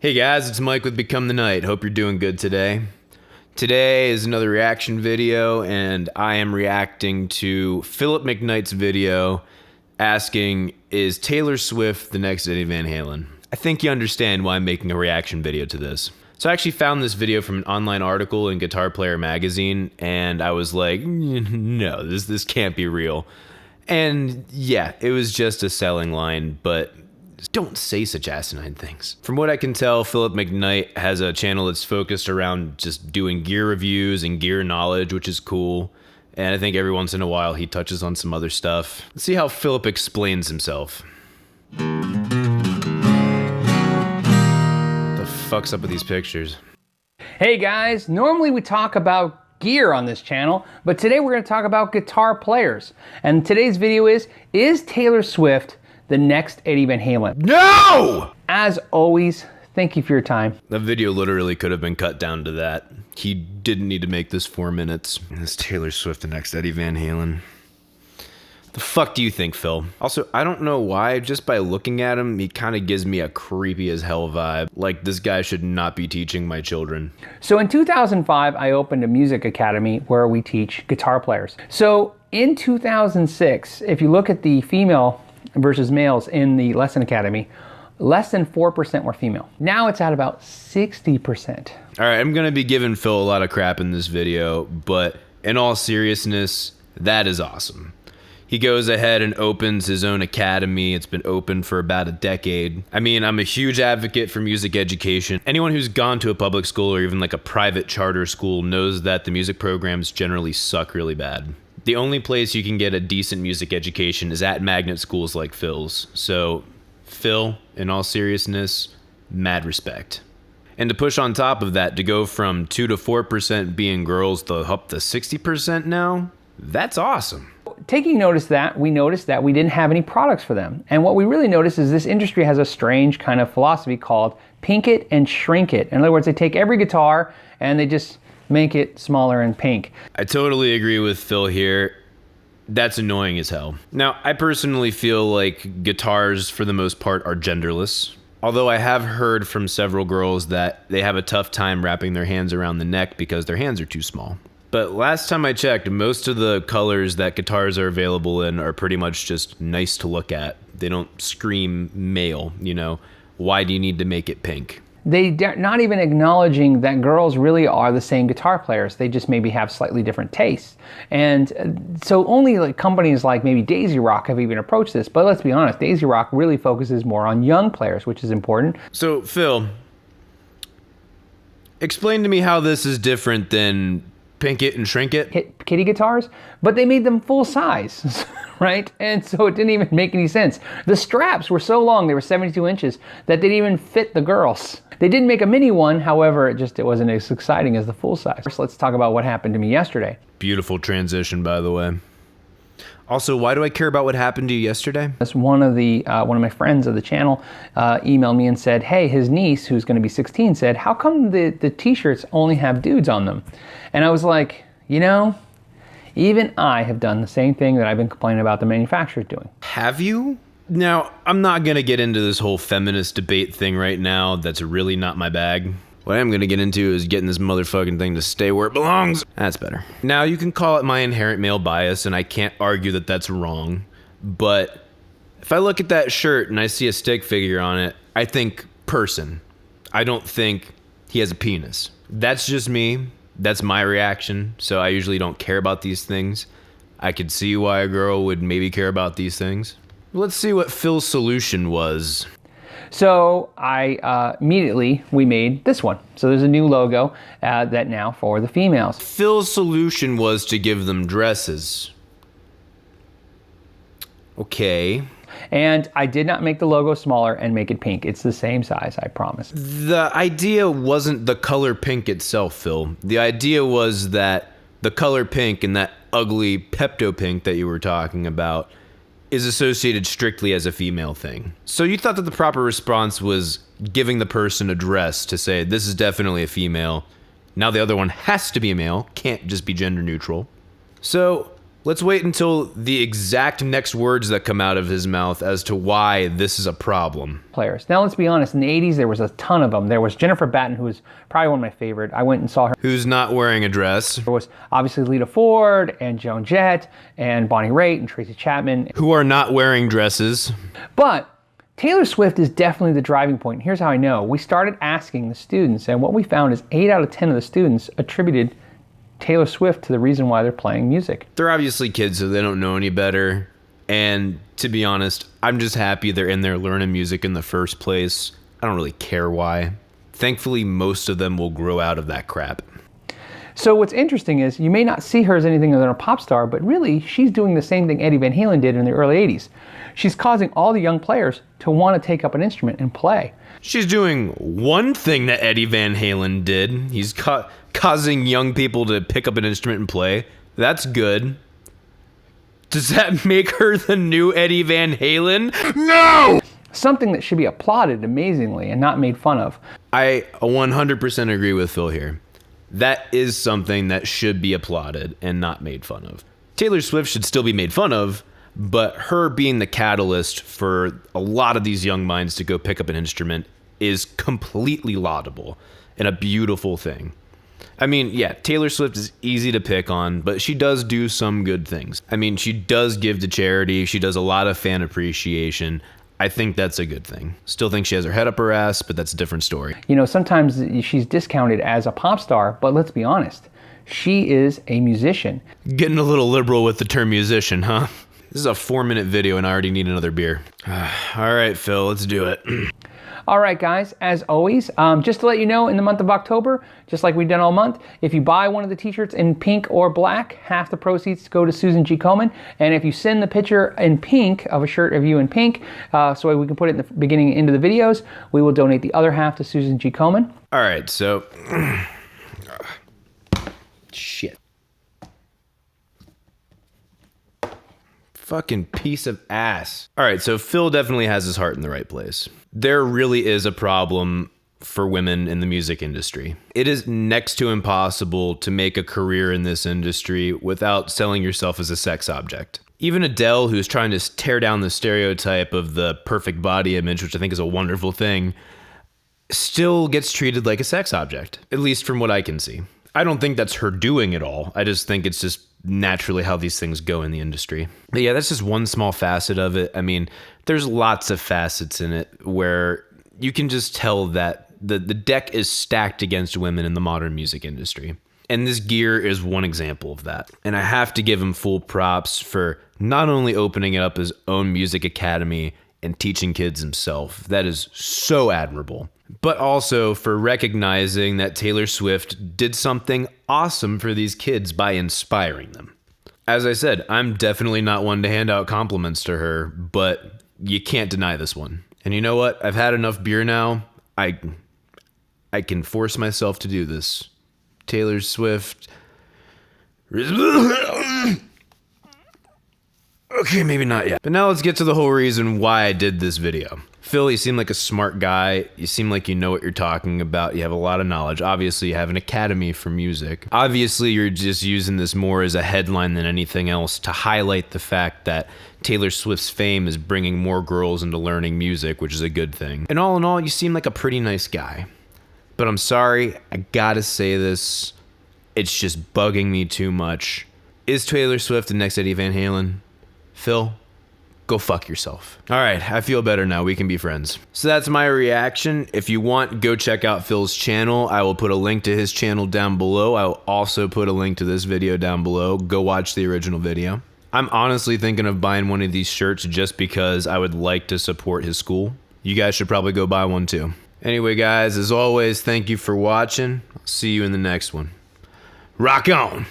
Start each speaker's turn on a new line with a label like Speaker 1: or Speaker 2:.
Speaker 1: Hey guys, it's Mike with Become the Night. Hope you're doing good today. Today is another reaction video, and I am reacting to Philip McKnight's video asking, is Taylor Swift the next Eddie van Halen? I think you understand why I'm making a reaction video to this. So I actually found this video from an online article in Guitar Player magazine, and I was like, no, this can't be real. And yeah, it was just a selling line, but don't say such asinine things. From what I can tell, Philip McKnight has a channel that's focused around just doing gear reviews and gear knowledge, which is cool. And I think every once in a while he touches on some other stuff. Let's see how Philip explains himself. The fuck's up with these pictures?
Speaker 2: Hey guys, normally we talk about gear on this channel, but today we're going to talk about guitar players. And today's video is Taylor Swift the next Eddie van Halen?
Speaker 1: No!
Speaker 2: As always, thank you for your time.
Speaker 1: The video literally could have been cut down to that. He didn't need to make this 4 minutes. Is Taylor Swift the next Eddie van Halen? The fuck do you think, Phil? Also, I don't know why, just by looking at him, he kind of gives me a creepy as hell vibe. Like, this guy should not be teaching my children.
Speaker 2: So in 2005, I opened a music academy where we teach guitar players. So in 2006, if you look at the female versus males in the lesson academy, less than 4% were female. Now it's at about 60%.
Speaker 1: All right, I'm gonna be giving Phil a lot of crap in this video, but in all seriousness, that is awesome. He goes ahead and opens his own academy. It's been open for about a decade. I mean, I'm a huge advocate for music education. Anyone who's gone to a public school or even like a private charter school knows that the music programs generally suck really bad. The only place you can get a decent music education is at magnet schools like Phil's. So, Phil, in all seriousness, mad respect. And to push on top of that, to go from 2 to 4% being girls to up to 60% now, that's awesome.
Speaker 2: Taking notice that, we noticed that we didn't have any products for them. And what we really noticed is this industry has a strange kind of philosophy called pink it and shrink it. In other words, they take every guitar and they just make it smaller and pink.
Speaker 1: I totally agree with Phil here. That's annoying as hell. Now, I personally feel like guitars, for the most part, are genderless. Although I have heard from several girls that they have a tough time wrapping their hands around the neck because their hands are too small. But last time I checked, most of the colors that guitars are available in are pretty much just nice to look at. They don't scream male, you know. Why do you need to make it pink?
Speaker 2: They're not even acknowledging that girls really are the same guitar players. They just maybe have slightly different tastes. And so only like companies like maybe Daisy Rock have even approached this. But let's be honest, Daisy Rock really focuses more on young players, which is important.
Speaker 1: So, Phil, explain to me how this is different than pink it and shrink it.
Speaker 2: Kitty guitars, but they made them full size, right? And so it didn't even make any sense. The straps were so long, they were 72 inches, that they didn't even fit the girls. They did make a mini one, however, it wasn't as exciting as the full size. So let's talk about what happened to me yesterday.
Speaker 1: Beautiful transition, by the way. Also, why do I care about what happened to you yesterday?
Speaker 2: One of my friends of the channel emailed me and said, hey, his niece, who's going to be 16, said, how come the t-shirts only have dudes on them? And I was like, you know, even I have done the same thing that I've been complaining about the manufacturers doing.
Speaker 1: Have you? Now, I'm not going to get into this whole feminist debate thing right now. That's really not my bag. What I am going to get into is getting this motherfucking thing to stay where it belongs. That's better. Now, you can call it my inherent male bias, and I can't argue that that's wrong. But if I look at that shirt and I see a stick figure on it, I think person. I don't think he has a penis. That's just me. That's my reaction. So I usually don't care about these things. I could see why a girl would maybe care about these things. Let's see what Phil's solution was.
Speaker 2: So immediately we made this one. So there's a new logo that now for the females.
Speaker 1: Phil's solution was to give them dresses. Okay.
Speaker 2: And I did not make the logo smaller and make it pink. It's the same size, I promise.
Speaker 1: The idea wasn't the color pink itself, Phil. The idea was that the color pink and that ugly Pepto pink that you were talking about is associated strictly as a female thing. So you thought that the proper response was giving the person a dress to say, this is definitely a female. Now the other one has to be a male, can't just be gender neutral. So Let's wait until the exact next words that come out of his mouth as to why this is a problem.
Speaker 2: Players. Now let's be honest, in the 80s there was a ton of them. There was Jennifer Batten, who was probably one of my favorite. I went and saw her.
Speaker 1: Who's not wearing a dress.
Speaker 2: There was obviously Lita Ford and Joan Jett and Bonnie Raitt and Tracy Chapman.
Speaker 1: Who are not wearing dresses.
Speaker 2: But Taylor Swift is definitely the driving point. Here's how I know. We started asking the students, and what we found is 8 out of 10 of the students attributed Taylor Swift to the reason why they're playing music.
Speaker 1: They're obviously kids, so they don't know any better. And to be honest, I'm just happy they're in there learning music in the first place. I don't really care why. Thankfully, most of them will grow out of that crap.
Speaker 2: So what's interesting is you may not see her as anything other than a pop star, but really she's doing the same thing Eddie van Halen did in the early 80s. She's causing all the young players to want to take up an instrument and play.
Speaker 1: She's doing one thing that Eddie van Halen did. He's causing young people to pick up an instrument and play. That's good. Does that make her the new Eddie van Halen? No!
Speaker 2: Something that should be applauded amazingly and not made fun of.
Speaker 1: I 100% agree with Phil here. That is something that should be applauded and not made fun of. Taylor Swift should still be made fun of, but her being the catalyst for a lot of these young minds to go pick up an instrument is completely laudable and a beautiful thing. I mean, yeah, Taylor Swift is easy to pick on, but she does do some good things. I mean, she does give to charity. She does a lot of fan appreciation. I think that's a good thing. Still think she has her head up her ass, but that's a different story.
Speaker 2: You know, sometimes she's discounted as a pop star, but let's be honest, she is a musician.
Speaker 1: Getting a little liberal with the term musician, huh? This is a 4-minute video and I already need another beer. All right, Phil, let's do it.
Speaker 2: All right, guys, as always, just to let you know, in the month of October, just like we've done all month, if you buy one of the t-shirts in pink or black, half the proceeds go to Susan G. Komen. And if you send the picture in pink of a shirt of you in pink, so we can put it in the beginning into the videos, we will donate the other half to Susan G. Komen.
Speaker 1: All right, so... Shit. Fucking piece of ass. All right, so Phil definitely has his heart in the right place. There really is a problem for women in the music industry. It is next to impossible to make a career in this industry without selling yourself as a sex object. Even Adele, who's trying to tear down the stereotype of the perfect body image, which I think is a wonderful thing, still gets treated like a sex object, at least from what I can see. I don't think that's her doing it all. I just think it's just naturally how these things go in the industry. But yeah, that's just one small facet of it. I mean, there's lots of facets in it where you can just tell that the deck is stacked against women in the modern music industry. And this gear is one example of that. And I have to give him full props for not only opening it up his own music academy and teaching kids himself. That is so admirable. But also for recognizing that Taylor Swift did something awesome for these kids by inspiring them. As I said, I'm definitely not one to hand out compliments to her, but you can't deny this one. And you know what? I've had enough beer now. I can force myself to do this. Taylor Swift. Okay, maybe not yet. But now let's get to the whole reason why I did this video. Phil, you seem like a smart guy. You seem like you know what you're talking about. You have a lot of knowledge. Obviously, you have an academy for music. Obviously, you're just using this more as a headline than anything else to highlight the fact that Taylor Swift's fame is bringing more girls into learning music, which is a good thing. And all in all, you seem like a pretty nice guy. But I'm sorry, I gotta say this. It's just bugging me too much. Is Taylor Swift the next Eddie Van Halen? Phil, go fuck yourself. All right, I feel better now. We can be friends. So that's my reaction. If you want, go check out Phil's channel. I will put a link to his channel down below. I will also put a link to this video down below. Go watch the original video. I'm honestly thinking of buying one of these shirts just because I would like to support his school. You guys should probably go buy one too. Anyway, guys, as always, thank you for watching. I'll see you in the next one. Rock on!